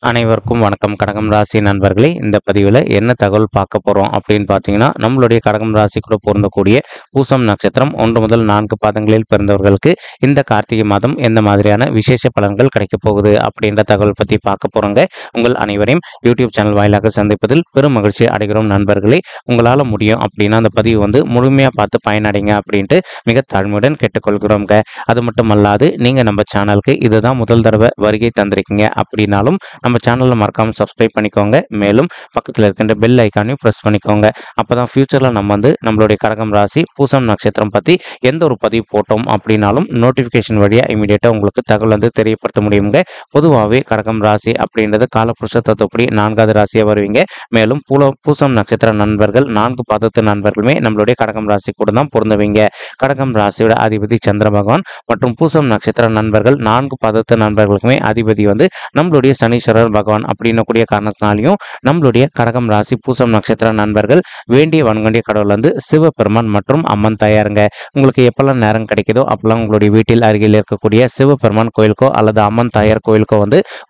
அனைவருக்கும் வணக்கம். கடகம் ராசி நண்பர்களே, இந்த பதிவில் என்ன தகவல் பார்க்க போகிறோம் அப்படின்னு பார்த்தீங்கன்னா, நம்மளுடைய கடகம் ராசி கூட பொருந்தக்கூடிய பூசம் நட்சத்திரம் 1 முதல் 4 பாதங்களில் பிறந்தவர்களுக்கு இந்த கார்த்திகை மாதம் எந்த மாதிரியான விசேஷ பலன்கள் கிடைக்க போகுது அப்படின்ற தகவல் பற்றி பார்க்க போகிறோங்க. உங்கள் அனைவரையும் யூடியூப் சேனல் வாயிலாக சந்திப்பதில் பெரும் மகிழ்ச்சி அடைகிறோம் நண்பர்களே. உங்களால் முடியும் அப்படின்னா அந்த பதிவு முழுமையாக பார்த்து பயனடைங்க அப்படின்ட்டு மிக தாழ்மையுடன் கேட்டுக்கொள்கிறோங்க. அது மட்டும் அல்லாது நீங்கள் நம்ம சேனலுக்கு இதுதான் முதல் தடவை வருகை தந்திருக்கீங்க அப்படின்னாலும் நம்ம சேனலில் மறக்காமல் சப்ஸ்கிரைப் பண்ணிக்கோங்க. மேலும் பக்கத்தில் இருக்கின்ற பெல் ஐக்கானையும் ப்ரெஸ் பண்ணிக்கோங்க. அப்போ தான் ஃபியூச்சரில் நம்ம நம்மளுடைய கடகம் ராசி பூசம் நட்சத்திரம் பற்றி எந்த ஒரு பதிவு போட்டோம் அப்படின்னாலும் நோட்டிஃபிகேஷன் வழியாக இமீடியட்டாக உங்களுக்கு தகவல் தெரியப்படுத்த முடியுங்க. பொதுவாகவே கடகம் ராசி அப்படின்றது காலபுருஷ தத்துவப்படி 4வது ராசியாக வருவீங்க. மேலும் பூசம் நட்சத்திர நண்பர்கள் 4 பாதத்து நண்பர்களுமே நம்மளுடைய கடகம் ராசி கூட தான் பொருந்துவீங்க. கடகம் ராசியோட அதிபதி சந்திர பகவான் மற்றும் பூசம் நட்சத்திர நண்பர்கள் 4 பாதத்து நண்பர்களுக்குமே அதிபதி நம்மளுடைய சனீஸ்வரர் பகவான் அப்படின்னு கூடிய காரணத்தினாலையும் நம்மளுடைய கடகம் ராசி பூசம் நட்சத்திர நண்பர்கள் வேண்டிய வன்கொண்டிய கடவுள் சிவபெருமான் மற்றும் அம்மன் தாயாருங்க. உங்களுக்கு எப்பெல்லாம் நேரம் கிடைக்குதோ அப்பெல்லாம் உங்களுடைய வீட்டில் அருகில் இருக்கக்கூடிய சிவபெருமான் கோயிலுக்கோ அல்லது அம்மன் தாயார் கோயிலுக்கோ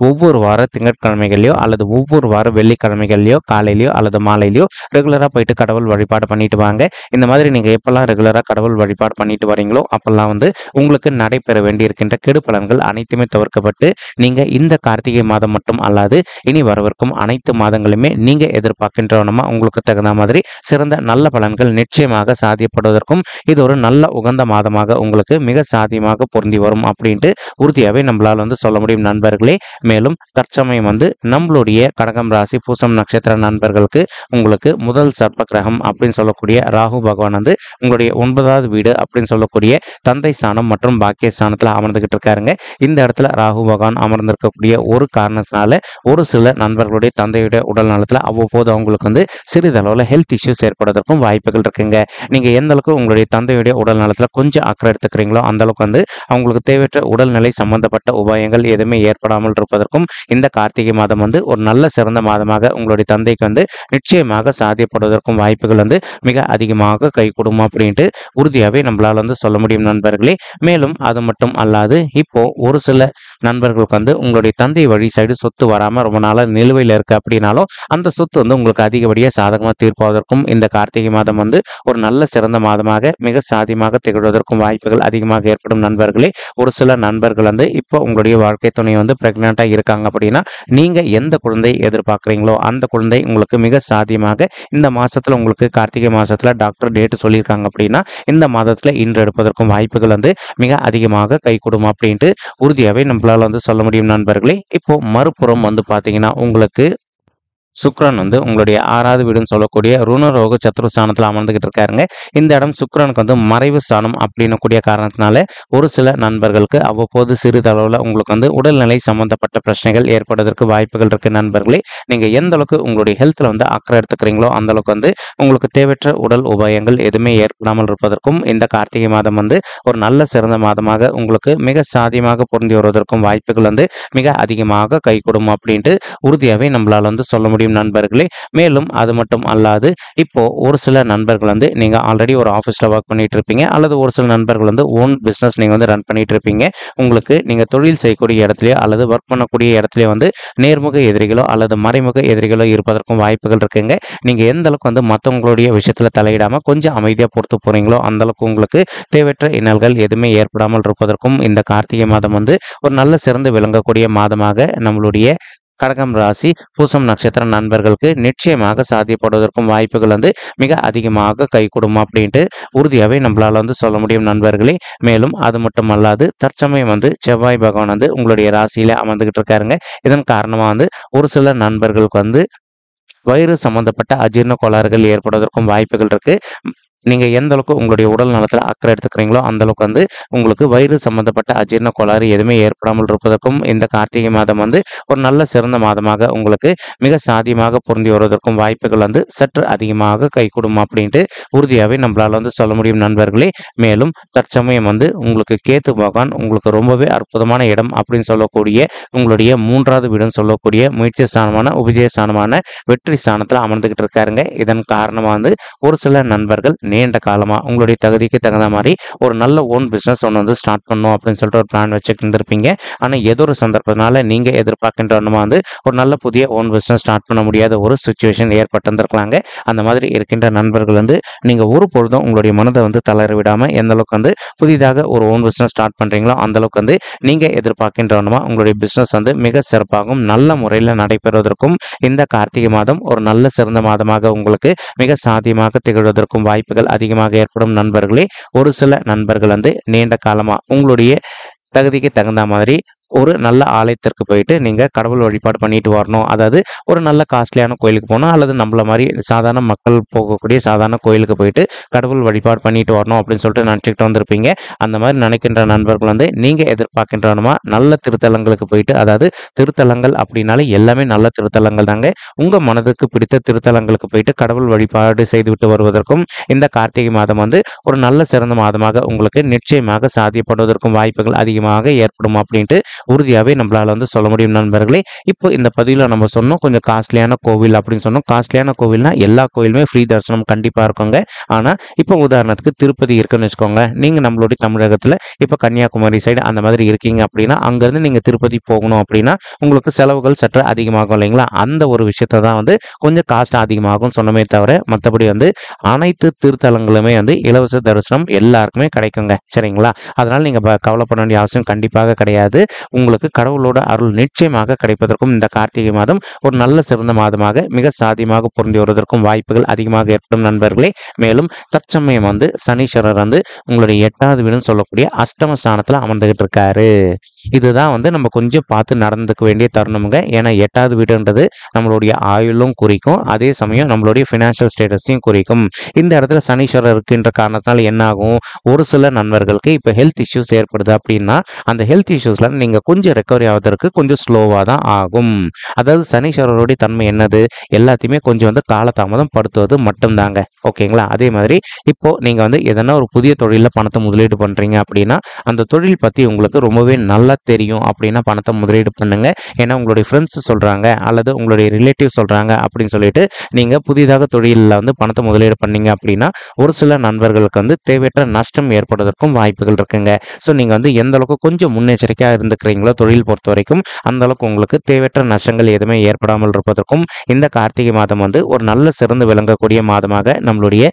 ஒவ்வொரு வார திங்கட்கிழமைகளையோ அல்லது ஒவ்வொரு வார வெள்ளிக்கிழமைகளையோ காலையிலையோ அல்லது மாலையிலையோ ரெகுலராக போயிட்டு கடவுள் வழிபாடு பண்ணிட்டு வாங்க. இந்த மாதிரி நீங்க எப்பெல்லாம் ரெகுலராக கடவுள் வழிபாடு பண்ணிட்டு வரீங்களோ அப்பெல்லாம் உங்களுக்கு நடைபெற வேண்டி இருக்கின்ற கெடு பலன்கள் அனைத்துமே தவிர்க்கப்பட்டு நீங்க இந்த கார்த்திகை மாதம் மட்டும் அல்லாது இனி வரவிருக்கும் அனைத்து மாதங்களுமே நீங்க எதிர்பார்க்கின்றவனமா உங்களுக்கு தகுந்த மாதிரி சிறந்த நல்ல பலன்கள் நிச்சயமாக சாத்தியப்படுவதற்கும் இது ஒரு நல்ல உகந்த மாதமாக உங்களுக்கு மிக சாத்தியமாக பொருந்தி வரும் அப்படின்ட்டு உறுதியாகவே நம்மளால் சொல்ல முடியும் நண்பர்களே. மேலும் தற்சமயம் நம்மளுடைய கடகம் ராசி பூசம் நட்சத்திர நண்பர்களுக்கு உங்களுக்கு முதல் சர்ப்ப கிரகம் அப்படின்னு சொல்லக்கூடிய ராகு பகவான் உங்களுடைய 9வது வீடு அப்படின்னு சொல்லக்கூடிய தந்தை ஸ்தானம் மற்றும் பாக்கிய ஸ்தானத்தில் அமர்ந்துகிட்டு இருக்காருங்க. இந்த இடத்துல ராகு பகவான் அமர்ந்திருக்கக்கூடிய ஒரு காரணத்தினால ஒரு சில நண்பர்களுடைய தந்தையுடைய உடல் நலத்தில் அவ்வப்போது அவங்களுக்கு சிறிதளவில் ஹெல்த் இஷ்யூஸ் ஏற்படுவதற்கும் வாய்ப்புகள் இருக்குங்க. நீங்க எந்த அளவுக்கு உங்களுடைய தந்தையுடைய உடல் நலத்தில் கொஞ்சம் அக்கறை எடுத்துக்கிறீங்களோ அந்த அளவுக்கு அவங்களுக்கு தேவையற்ற உடல்நிலை சம்பந்தப்பட்ட உபாயங்கள் எதுவுமே ஏற்படாமல் இருப்பதற்கும் இந்த கார்த்திகை மாதம் ஒரு நல்ல சிறந்த மாதமாக உங்களுடைய தந்தைக்கு நிச்சயமாக சாத்தியப்படுவதற்கும் வாய்ப்புகள் மிக அதிகமாக கை கொடுக்கும் அப்படின்ட்டு உறுதியாகவே நம்மளால சொல்ல முடியும் நண்பர்களே. மேலும் அது மட்டும் அல்லாது இப்போ ஒரு சில நண்பர்களுக்கு உங்களுடைய தந்தை வழி சைடு சொத்து வராம ரொம்ப நாளா நிலுவையில் இருக்கு அப்படின்னாலும் அந்த சொத்து உங்களுக்கு அதிகப்படியாக சாதகமாக தீர்ப்பதற்கும் இந்த கார்த்திகை மாதம் ஒரு நல்ல சிறந்த மாதமாக மிக சாதியமாக திகழ்வதற்கும் வாய்ப்புகள் அதிகமாக ஏற்படும் நண்பர்களே. ஒரு சில நண்பர்கள் இப்போ உங்களுடைய வாழ்க்கை துணை பிரெக்னெண்டா இருக்காங்க அப்படின்னா நீங்க எந்த குழந்தை எதிர்பார்க்குறீங்களோ அந்த குழந்தை உங்களுக்கு மிக சாதியமாக இந்த மாசத்துல உங்களுக்கு கார்த்திகை மாசத்துல டாக்டர் டேட் சொல்லியிருக்காங்க அப்படின்னா இந்த மாதத்துல இன்று எடுப்பதற்கும் வாய்ப்புகள் மிக அதிகமாக கை கொடுக்கும் அப்படின்ட்டு உறுதியாகவே நம்மளால சொல்ல முடியும் நண்பர்களே. இப்போ மறுபுறம் பார்த்தீங்கன்னா உங்களுக்கு சுக்ரன் உங்களுடைய 6வது வீடுன்னு சொல்லக்கூடிய ருணரோக சத்ருஸ்தானத்தில் அமர்ந்துகிட்டு இருக்காருங்க. இந்த இடம் சுக்ரனுக்கு மறைவு ஸ்தானம் அப்படின்னு கூடிய காரணத்தினால ஒரு சில நண்பர்களுக்கு அவ்வப்போது சிறிதளவில் உங்களுக்கு உடல்நிலை சம்பந்தப்பட்ட பிரச்சனைகள் ஏற்படுவதற்கு வாய்ப்புகள் இருக்கு நண்பர்களே. நீங்க எந்த அளவுக்கு உங்களுடைய ஹெல்த்ல அக்கறை எடுத்துக்கிறீங்களோ அந்த அளவுக்கு உங்களுக்கு தேவையற்ற உடல் உபாயங்கள் எதுவுமே ஏற்படாமல் இருப்பதற்கும் இந்த கார்த்திகை மாதம் ஒரு நல்ல சிறந்த மாதமாக உங்களுக்கு மிக சாதியமாக பொருந்தி வருவதற்கும் வாய்ப்புகள் மிக அதிகமாக கை கொடுக்கும் அப்படின்ட்டு உறுதியாகவே நம்மளால சொல்ல முடியும் நண்பர்களே. மேலும் அது மட்டும் அல்லாது இப்போ ஒரு சில நண்பர்கள் நீங்க ஆல்ரெடி ஒரு ஆபீஸ்ல ஒர்க் பண்ணிட்டு இருப்பீங்க அல்லது ஒரு சில நண்பர்கள் ஓன் பிசினஸ் நீங்க ரன் பண்ணிட்டு இருப்பீங்க. உங்களுக்கு நீங்க தொழில் செய்யக்கூடிய இடத்துலயோ அல்லது ஒர்க் பண்ணக்கூடிய இடத்துலயோ நேர்முக எதிரிகளோ அல்லது மறைமுக எதிரிகளோ இருப்பதற்கும் வாய்ப்புகள் இருக்குங்க. நீங்க எந்த அளவுக்கு மற்றவங்களுடைய விஷயத்துல தலையிடாம கொஞ்சம் அமைதியா பொறுத்து போறீங்களோ அந்த அளவுக்கு உங்களுக்கு தேவையற்ற இன்னல்கள் எதுவுமே ஏற்படாமல் இருப்பதற்கும் இந்த கார்த்திகை மாதம் ஒரு நல்ல சிறந்து விளங்கக்கூடிய மாதமாக நம்மளுடைய கடகம் ராசி பூசம் நட்சத்திர நண்பர்களுக்கு நிச்சயமாக சாத்தியப்படுவதற்கும் வாய்ப்புகள் மிக அதிகமாக கை கொடுக்கும் அப்படின்ட்டு உறுதியாகவே நம்மளால சொல்ல முடியும் நண்பர்களே. மேலும் அது மட்டும் அல்லாது தற்சமயம் செவ்வாய் பகவான் உங்களுடைய ராசியில அமர்ந்துகிட்டு இருக்காருங்க. இதன் காரணமா ஒரு சில நண்பர்களுக்கு வயிறு சம்பந்தப்பட்ட அஜீரண கோளாறுகள் ஏற்படுவதற்கும் வாய்ப்புகள் இருக்கு. நீங்க எந்த அளவுக்கு உங்களுடைய உடல் நலத்தில் அக்கறை எடுத்துக்கிறீங்களோ அந்த அளவுக்கு உங்களுக்கு வயிறு சம்பந்தப்பட்ட அஜீரண கோளாறு எதுவுமே ஏற்படாமல் இருப்பதற்கும் இந்த கார்த்திகை மாதம் ஒரு நல்ல சிறந்த மாதமாக உங்களுக்கு மிக சாதியமாக பொருந்தி வருவதற்கும் வாய்ப்புகள் சற்று அதிகமாக கை கொடுக்கும் அப்படின்ட்டு உறுதியாகவே நம்மளால சொல்ல முடியும் நண்பர்களே. மேலும் தற்சமயம் உங்களுக்கு கேத்து பகவான் உங்களுக்கு ரொம்பவே அற்புதமான இடம் அப்படின்னு சொல்லக்கூடிய உங்களுடைய 3வது வீடுன்னு சொல்லக்கூடிய முயற்சி ஸ்தானமான உபஜய ஸ்தானமான வெற்றி ஸ்தானத்தில் அமர்ந்துகிட்டு இருக்காருங்க. இதன் காரணமா ஒரு சில நண்பர்கள் நீண்ட காலமா உங்களுடைய தகுதிக்கு தகுந்த மாதிரி ஒரு நல்ல ஓன் பிசினஸ் ஒன்று வந்து ஸ்டார்ட் பண்ணணும் அப்படின்னு சொல்லிட்டு ஒரு பிளான் வச்சுட்டு இருந்திருப்பீங்க. ஆனால் ஏதோ ஒரு சந்தர்ப்பத்தினால நீங்க எதிர்பார்க்கின்ற வந்து ஒரு நல்ல புதிய ஓன் பிசினஸ் ஸ்டார்ட் பண்ண முடியாத ஒரு சுச்சுவேஷன் ஏற்பட்டிருந்திருக்கலாங்க. அந்த மாதிரி இருக்கின்ற நண்பர்கள் வந்து நீங்க ஒரு பொழுதும் உங்களுடைய மனதை வந்து தளர விடாம எந்த அளவுக்கு வந்து புதிதாக ஒரு ஓன் பிசினஸ் ஸ்டார்ட் பண்றீங்களோ அந்த அளவுக்கு வந்து நீங்க எதிர்பார்க்கின்ற உங்களுடைய பிசினஸ் வந்து மிக சிறப்பாகவும் நல்ல முறையில் நடைபெறுவதற்கும் இந்த கார்த்திகை மாதம் ஒரு நல்ல சிறந்த மாதமாக உங்களுக்கு மிக சாத்தியமாக திகழ்வதற்கும் வாய்ப்புகள் அதிகமாக ஏற்படும் நண்பர்களே. ஒரு சில நண்பர்கள் வந்து நீண்ட காலமா உங்களுடைய தகுதிக்கு தகுந்த மாதிரி ஒரு நல்ல ஆலயத்திற்கு போயிட்டு நீங்க கடவுள் வழிபாடு பண்ணிட்டு வரணும். அதாவது ஒரு நல்ல காஸ்ட்லியான கோயிலுக்கு போகணும், அல்லது நம்மள மாதிரி சாதாரண மக்கள் போகக்கூடிய சாதாரண கோயிலுக்கு போயிட்டு கடவுள் வழிபாடு பண்ணிட்டு வரணும் அப்படின்னு சொல்லிட்டு நினச்சிக்கிட்டு வந்திருப்பீங்க. அந்த மாதிரி நினைக்கின்ற நண்பர்கள் வந்து நீங்க எதிர்பார்க்கின்றனமா நல்ல திருத்தலங்களுக்கு போயிட்டு, அதாவது திருத்தலங்கள் அப்படின்னாலே எல்லாமே நல்ல திருத்தலங்கள் தாங்க. உங்க மனதுக்கு பிடித்த திருத்தலங்களுக்கு போயிட்டு கடவுள் வழிபாடு செய்துவிட்டு வருவதற்கும் இந்த கார்த்திகை மாதம் வந்து ஒரு நல்ல சிறந்த மாதமாக உங்களுக்கு நிச்சயமாக சாத்தியப்படுவதற்கும் வாய்ப்புகள் அதிகமாக ஏற்படும் அப்படின்ட்டு உறுதியாகவே நம்மளால வந்து சொல்ல முடியும் நண்பர்களே. இப்போ இந்த பதிவில் நம்ம சொன்னோம் கொஞ்சம் காஸ்ட்லியான கோவில் அப்படின்னு சொன்னோம். காஸ்ட்லியான கோவில்னா எல்லா கோவிலுமே ஃப்ரீ தரிசனம் கண்டிப்பாக இருக்குங்க. ஆனால் இப்போ உதாரணத்துக்கு திருப்பதி இருக்குன்னு வச்சுக்கோங்க. நீங்கள் நம்மளுடைய தமிழகத்தில் இப்போ கன்னியாகுமரி சைடு அந்த மாதிரி இருக்கீங்க அப்படின்னா அங்கேருந்து நீங்கள் திருப்பதி போகணும் அப்படின்னா உங்களுக்கு செலவுகள் சற்று அதிகமாகும் இல்லைங்களா? அந்த ஒரு விஷயத்தை தான் வந்து கொஞ்சம் காஸ்ட் அதிகமாகும் சொன்னமே தவிர மற்றபடி வந்து அனைத்து திருத்தலங்களுமே வந்து இலவச தரிசனம் எல்லாருக்குமே கிடைக்குங்க. சரிங்களா? அதனால் நீங்கள் கவலைப்பட வேண்டிய அவசியம் கண்டிப்பாக கிடையாது. உங்களுக்கு கடவுளோட அருள் நிச்சயமாக கிடைப்பதற்கும் இந்த கார்த்திகை மாதம் ஒரு நல்ல சிறந்த மாதமாக மிக சாதியமாக பொருந்தி வருவதற்கும் வாய்ப்புகள் அதிகமாக ஏற்படும் நண்பர்களே. மேலும் தற்சமயம் வந்து சனீஸ்வரர் வந்து உங்களுடைய 8வது வீடுன்னு சொல்லக்கூடிய அஷ்டம ஸ்தானத்தில் அமர்ந்துகிட்டு இருக்காரு. இதுதான் வந்து நம்ம கொஞ்சம் பார்த்து நடந்துக்க வேண்டிய தருணமுங்க. ஏன்னா 8வது வீடுன்றது நம்மளுடைய ஆயுளும் குறிக்கும், அதே சமயம் நம்மளுடைய ஃபினான்ஷியல் ஸ்டேட்டஸையும் குறிக்கும். இந்த இடத்துல சனீஸ்வரர் இருக்கின்ற காரணத்தினால என்ன ஆகும், ஒரு சில நண்பர்களுக்கு இப்போ ஹெல்த் இஷ்யூஸ் ஏற்படுது அப்படின்னா அந்த ஹெல்த் இஷ்யூஸ்ல நீங்க கொஞ்சம் ரெக்கவரி ஆவதற்கு கொஞ்சம் ஸ்லோவாக தான் ஆகும். அதாவது சனீஸ்வரருடைய தன்மை என்னது, எல்லாத்தையுமே கொஞ்சம் வந்து காலதாமதம் படுத்துவது மட்டும்தாங்க. ஓகேங்களா? அதே மாதிரி இப்போ நீங்க வந்து எதனா ஒரு புதிய தொழிலில் பணத்தை முதலீடு பண்றீங்க அப்படின்னா அந்த தொழில் பத்தி உங்களுக்கு ரொம்பவே நல்லா தெரியும் அப்படின்னா பணத்தை முதலீடு பண்ணுங்க. ஏன்னா உங்களுடைய ஃப்ரெண்ட்ஸ் சொல்றாங்க அல்லது உங்களுடைய ரிலேட்டிவ் சொல்றாங்க அப்படின்னு சொல்லிட்டு நீங்க புதிதாக தொழிலில் வந்து பணத்தை முதலீடு பண்ணீங்க அப்படின்னா ஒரு சில நண்பர்களுக்கு வந்து தேவையற்ற நஷ்டம் ஏற்படுவதற்கும் வாய்ப்புகள் இருக்குங்க. ஸோ நீங்க வந்து எந்த அளவுக்கு கொஞ்சம் முன்னெச்சரிக்கையாக இருந்துக்கிறீங்களோ தொழில் பொறுத்த வரைக்கும் அந்த அளவுக்கு உங்களுக்கு தேவையற்ற நஷ்டங்கள் எதுவுமே ஏற்படாமல் இருப்பதற்கும் இந்த கார்த்திகை மாதம் வந்து ஒரு நல்ல சிறந்து விளங்கக்கூடிய மாதமாக நம்மளுடைய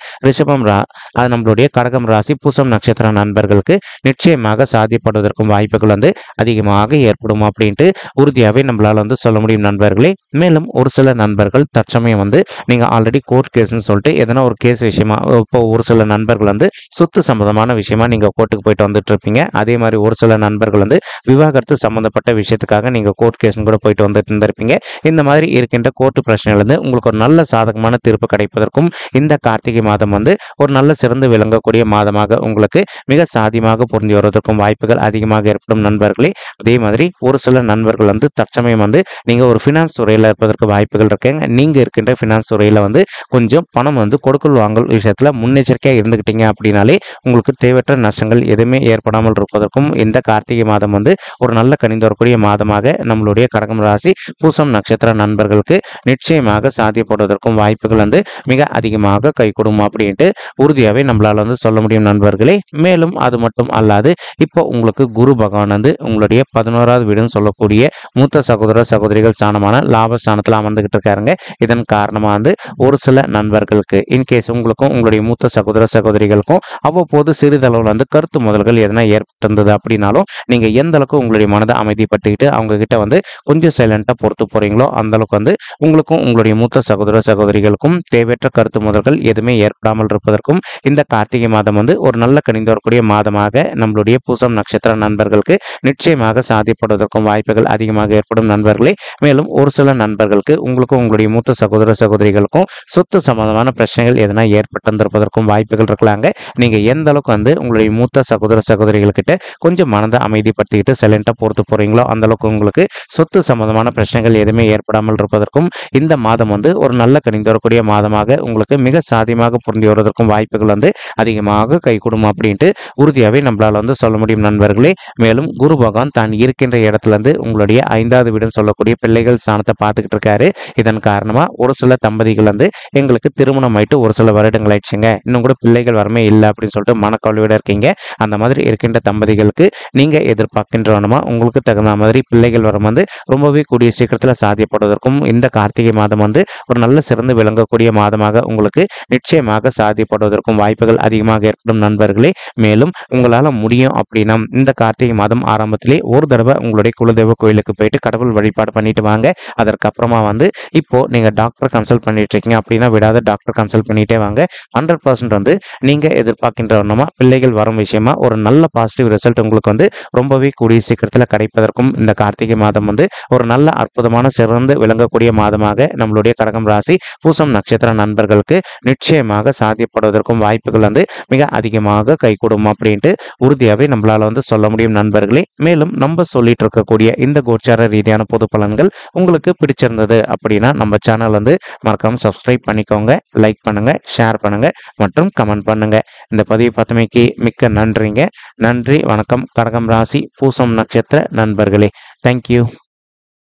அது நம்மளுடைய கடகம் ராசி பூசம் நட்சத்திர நண்பர்களுக்கு நிச்சயமாக சாத்தியப்படுவதற்கும் வாய்ப்புகள் வந்து அதிகமாக ஏற்படும் அப்படின்ட்டு உறுதியாகவே நம்மளால வந்து சொல்ல முடியும் நண்பர்களே. மேலும் ஒரு சில நண்பர்கள் தற்சமயம் வந்து நீங்க ஆல்ரெடி கோர்ட் கேஸ்ன்னு சொல்லிட்டு எதனா ஒரு கேஸ் விஷயமா இப்போ ஒரு சில நண்பர்கள் வந்து சொத்து சம்பந்தமான விஷயமா நீங்க கோர்ட்டுக்கு போயிட்டு வந்துட்டு இருப்பீங்க. அதே மாதிரி ஒரு சில நண்பர்கள் வந்து விவாகரத்து சம்பந்தப்பட்ட விஷயத்துக்காக நீங்க கோர்ட் கேஸ் கூட போயிட்டு வந்துட்டு இருந்திருப்பீங்க. இந்த மாதிரி இருக்கின்ற கோர்ட்டு பிரச்சனையிலிருந்து உங்களுக்கு ஒரு நல்ல சாதகமான தீர்ப்பு கிடைப்பதற்கும் இந்த கார்த்திகை மாதம் வந்து ஒரு நல்ல சிறந்து விளங்கக்கூடிய மாதமாக உங்களுக்கு மிக சாதியமாக பொருந்தி வருவதற்கும் வாய்ப்புகள் அதிகமாக ஏற்படும் நண்பர்களே. அதே மாதிரி ஒரு சில நண்பர்கள் வந்து தற்சமயம் வந்து நீங்க ஒரு ஃபினான்ஸ் துறையில் இருப்பதற்கு வாய்ப்புகள் இருக்குங்க. நீங்க இருக்கின்ற ஃபினான்ஸ் துறையில் வந்து கொஞ்சம் பணம் வந்து கொடுக்கல் வாங்கல் விஷயத்துல முன்னெச்சரிக்கையாக இருந்துக்கிட்டீங்க அப்படின்னாலே உங்களுக்கு தேவையற்ற நஷ்டங்கள் எதுவுமே ஏற்படாமல் இருப்பதற்கும் இந்த கார்த்திகை மாதம் வந்து ஒரு நல்ல கணிந்து வரக்கூடிய மாதமாக நம்மளுடைய கடகம் ராசி பூசம் நட்சத்திர நண்பர்களுக்கு நிச்சயமாக சாத்தியப்படுவதற்கும் வாய்ப்புகள் வந்து மிக அதிகமாக கைகூடும் அப்படின்ட்டு உறுதியாகவே நம்மளால வந்து சொல்ல முடியும் நண்பர்களே. மேலும் அது மட்டும் அல்லாது இப்போ உங்களுக்கு குரு பகவான் வந்து உங்களுடைய 11வது வீடுன்னு சொல்லக்கூடிய மூத்த சகோதர சகோதரிகள் ஸ்தானமான லாபஸ்தானத்தில் அமர்ந்துகிட்டு இருக்காருங்க. இதன் காரணமாக வந்து ஒரு சில நண்பர்களுக்கு இன்கேஸ் உங்களுக்கும் உங்களுடைய மூத்த சகோதர சகோதரிகளுக்கும் அவ்வப்போது சிறிதளவில் வந்து கருத்து முதல்கள் எதனா ஏற்பட்டிருந்தது அப்படின்னாலும் நீங்க எந்த அளவுக்கு உங்களுடைய மனதை அமைதிப்படுத்திக்கிட்டு அவங்க கிட்ட வந்து கொஞ்சம் சைலண்டா பொறுத்து போறீங்களோ அந்த அளவுக்கு வந்து உங்களுக்கும் உங்களுடைய மூத்த சகோதர சகோதரிகளுக்கும் தேவையற்ற கருத்து முதல்கள் எதுவுமே ஏற்படாமல் இருப்பதற்கும் இந்த கார்த்திகை மாதம் வந்து ஒரு நல்ல கணிந்து வரக்கூடிய மாதமாக நம்மளுடைய பூசம் நட்சத்திர நண்பர்களுக்கு நிச்சயமாக சாதிப்படுவதற்கும் வாய்ப்புகள் அதிகமாக ஏற்படும் நண்பர்களே. மேலும் ஒரு சில நண்பர்களுக்கு உங்களுக்கும் உங்களுடைய மூத்த சகோதர சகோதரிகளுக்கும் சொத்து சம்பந்தமான பிரச்சனைகள் எதனா ஏற்பட்டிருப்பதற்கும் வாய்ப்புகள் இருக்கலாங்க. நீங்க எந்த அளவுக்கு வந்து உங்களுடைய மூத்த சகோதர சகோதரிகள் கிட்ட கொஞ்சம் மனதை அமைதிப்படுத்திக்கிட்டு சைலண்டா எக்ஸ்டெண்ட்டாக பொறுத்து போகிறீங்களோ அந்தளவுக்கு உங்களுக்கு சொத்து சம்பந்தமான பிரச்சனைகள் எதுவுமே ஏற்படாமல் இருப்பதற்கும் இந்த மாதம் வந்து ஒரு நல்ல கணிந்து வரக்கூடிய மாதமாக உங்களுக்கு மிக சாதியமாக பொருந்தி வருவதற்கும் வாய்ப்புகள் வந்து அதிகமாக கைகூடும் அப்படின்ட்டு உறுதியாகவே நம்மளால் வந்து சொல்ல முடியும் நண்பர்களே. மேலும் குரு பகவான் தான் இருக்கின்ற இடத்துல இருந்து உங்களுடைய 5வது வீடுன்னு சொல்லக்கூடிய பிள்ளைகள் ஸ்தானத்தை பார்த்துக்கிட்டு இருக்காரு. இதன் காரணமாக ஒரு சில தம்பதிகள் வந்து எங்களுக்கு திருமணம் ஆயிட்டு ஒரு சில வருடங்கள் ஆயிடுச்சுங்க, இன்னும் கூட பிள்ளைகள் வரமே இல்லை அப்படின்னு சொல்லிட்டு மனக்கவலையோட இருக்கீங்க. அந்த மாதிரி இருக்கின்ற தம்பதிகளுக்கு நீங்கள் எதிர்பார்க்கின்றவனமா உங்களுக்கு தகுந்த மாதிரி பிள்ளைகள் வரம் வந்து ரொம்பவே கூடிய சீக்கிரத்தில் சாத்தியப்படுவதற்கும் இந்த கார்த்திகை மாதம் வந்து ஒரு நல்ல சிறந்து விளங்கக்கூடிய மாதமாக உங்களுக்கு நிச்சயமாக சாத்தியப்படுவதற்கும் வாய்ப்புகள் அதிகமாக ஏற்படும் நண்பர்களே. மேலும் உங்களால் முடியும் அப்படின்னா இந்த கார்த்திகை மாதம் ஆரம்பத்திலே ஒரு தடவை உங்களுடைய குலதெய்வ கோயிலுக்கு போயிட்டு கடவுள் வழிபாடு பண்ணிட்டு வாங்க. அதற்கப்புறமா வந்து இப்போ நீங்கள் டாக்டர் கன்சல்ட் பண்ணிட்டு இருக்கீங்க அப்படின்னா விடாத டாக்டர் கன்சல்ட் பண்ணிட்டே வாங்க. 100% வந்து நீங்கள் எதிர்பார்க்கின்றவனமா பிள்ளைகள் வரும் விஷயமா ஒரு நல்ல பாசிட்டிவ் ரிசல்ட் உங்களுக்கு வந்து ரொம்பவே கூடிய சீக்கிரத்தில் கிடைப்பதற்கும் இந்த கார்த்திகை மாதம் வந்து ஒரு நல்ல அற்புதமான சிறந்து விளங்கக்கூடிய மாதமாக நம்மளுடைய கடகம் ராசி பூசம் நட்சத்திர நண்பர்களுக்கு நிச்சயமாக சாத்தியப்படுவதற்கும் வாய்ப்புகள் வந்து மிக அதிகமாக கைகூடும் அப்படின்ட்டு உறுதியாகவே நம்மளால வந்து சொல்ல முடியும் நண்பர்களே. மேலும் நம்ம சொல்லிட்டு இருக்கக்கூடிய இந்த கோச்சார ரீதியான பொது பலன்கள் உங்களுக்கு பிடிச்சிருந்தது அப்படின்னா நம்ம சேனல் வந்து மறக்காம சப்ஸ்கிரைப் பண்ணிக்கோங்க, லைக் பண்ணுங்க, ஷேர் பண்ணுங்க மற்றும் கமெண்ட் பண்ணுங்க. இந்த பதிவு பார்த்தமைக்கு மிக்க நன்றிங்க. நன்றி, வணக்கம். கடகம் ராசி பூசம் நட்சத்திர நண்பர்களே. தேங்க்யூ.